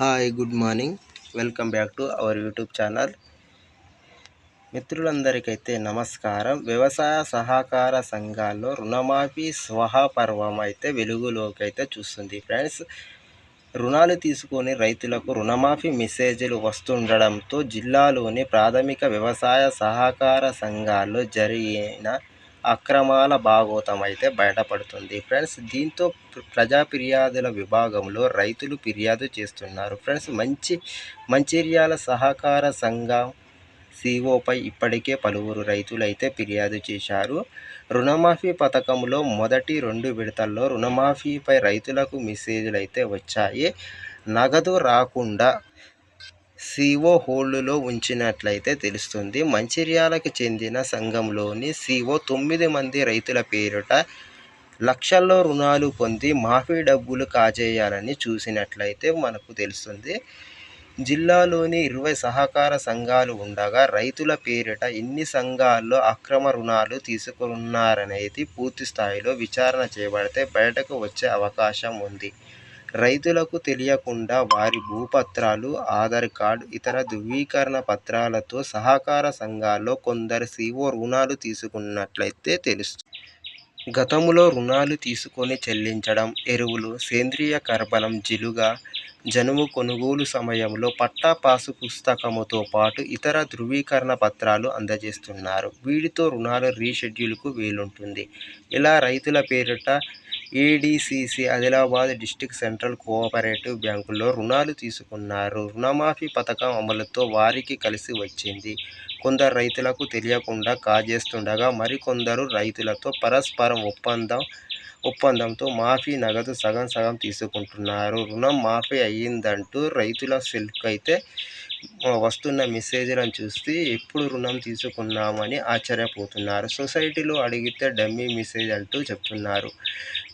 Hi good morning. Welcome back to our YouTube channel. మిత్రులందరికైతే నమస్కారం. వ్యవసాయ సహకార సంఘాల్లో రుణమాఫీ పర్వం అయితే వెలుగులోకి అయితే చూస్తుంది ఫ్రెండ్స్. రుణాలు తీసుకొని రైతులకు రుణమాఫీ మెసేజ్లు వస్తుండడంతో జిల్లాలోని ప్రాథమిక వ్యవసాయ సహకార సంఘాల్లో జరిగిన అక్రమాల భాగోతం అయితే బయటపడుతుంది ఫ్రెండ్స్. దీంతో ప్రజా ఫిర్యాదుల విభాగంలో రైతులు ఫిర్యాదు చేస్తున్నారు ఫ్రెండ్స్. మంచిర్యాల సహకార సంఘం సిఓపై ఇప్పటికే పలువురు రైతులు అయితే ఫిర్యాదు చేశారు. రుణమాఫీ పథకంలో మొదటి 2 విడతల్లో రుణమాఫీపై రైతులకు మెసేజ్లు అయితే వచ్చాయి. నగదు రాకుండా సిఓ హోల్డ్లో ఉంచినట్లయితే తెలుస్తుంది. మంచిర్యాలకు చెందిన సంఘంలోని సిఓ 9 మంది రైతుల పేరిట లక్షల్లో రుణాలు పొంది మాఫీ డబ్బులు కాజేయాలని చూసినట్లయితే మనకు తెలుస్తుంది. జిల్లాలోని 20 సహకార సంఘాలు ఉండగా రైతుల పేరిట ఇన్ని సంఘాల్లో అక్రమ రుణాలు తీసుకున్నారనేది పూర్తి స్థాయిలో విచారణ చేయబడితే బయటకు వచ్చే అవకాశం ఉంది. రైతులకు తెలియకుండా వారి భూపత్రాలు, ఆధార్ కార్డు, ఇతర ధృవీకరణ పత్రాలతో సహకార సంఘాల్లో కొందరు సిఓ రుణాలు తీసుకున్నట్లయితే తెలుస్తుంది. గతంలో రుణాలు తీసుకొని చెల్లించడం, ఎరువులు, సేంద్రియ కర్బనం, జనుము కొనుగోలు సమయంలో పట్టా పాసు పుస్తకముతో పాటు ఇతర ధృవీకరణ పత్రాలు అందజేస్తున్నారు. వీటితో రుణాలు రీషెడ్యూల్కు వీలుంటుంది. ఇలా రైతుల పేరిట ADCC Adilabad district central cooperative బ్యాంకుల్లో రుణాలు తీసుకున్నారు. రుణమాఫీ పథకం అమలుతో వారికి కలిసి వచ్చింది. కొందరు రైతులకు తెలియకుండా కాజేస్తుండగా మరికొందరు రైతులతో పరస్పరం ఒప్పందంతో మాఫీ నగదు సగం తీసుకుంటున్నారు. రుణం మాఫీ అయ్యిందంటూ రైతుల సెల్కు అయితే వస్తున్న మెసేజ్లను చూసి ఎప్పుడు రుణం తీసుకున్నామని ఆశ్చర్యపోతున్నారు. సొసైటీలో అడిగితే డమ్మీ మెసేజ్ అంటూ చెప్తున్నారు.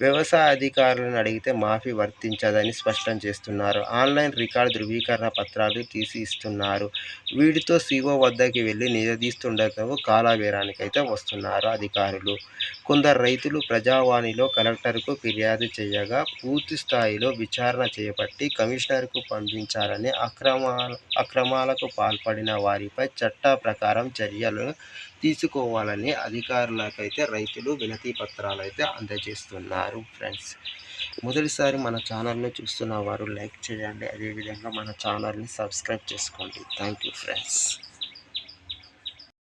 వ్యవసాయ అధికారులను అడిగితే మాఫీ వర్తించదని స్పష్టం చేస్తున్నారు. ఆన్లైన్ రికార్డు ధృవీకరణ పత్రాలు తీసి ఇస్తున్నారు. వీటితో సిఓ వద్దకి వెళ్ళి నిలదీస్తుండటం కాలబేరానికి అయితే వస్తున్నారు అధికారులు. కొందరు రైతులు ప్రజావాణిలో కలెక్టర్కు ఫిర్యాదు చేయగా పూర్తి స్థాయిలో విచారణ చేపట్టి కమిషనర్కు పంపించాలని, అక్రమాలకు పాల్పడిన వారిపై చట్ట ప్రకారం చర్యలు తీసుకోవాలని అధికారులకైతే రైతులు వినతి పత్రాలు అయితే అందజేస్తున్నారు ఫ్రెండ్స్. మొదటిసారి మన ఛానల్ని చూస్తున్న వారు లైక్ చేయండి, అదేవిధంగా మన ఛానల్ని సబ్స్క్రైబ్ చేసుకోండి. Thank you friends.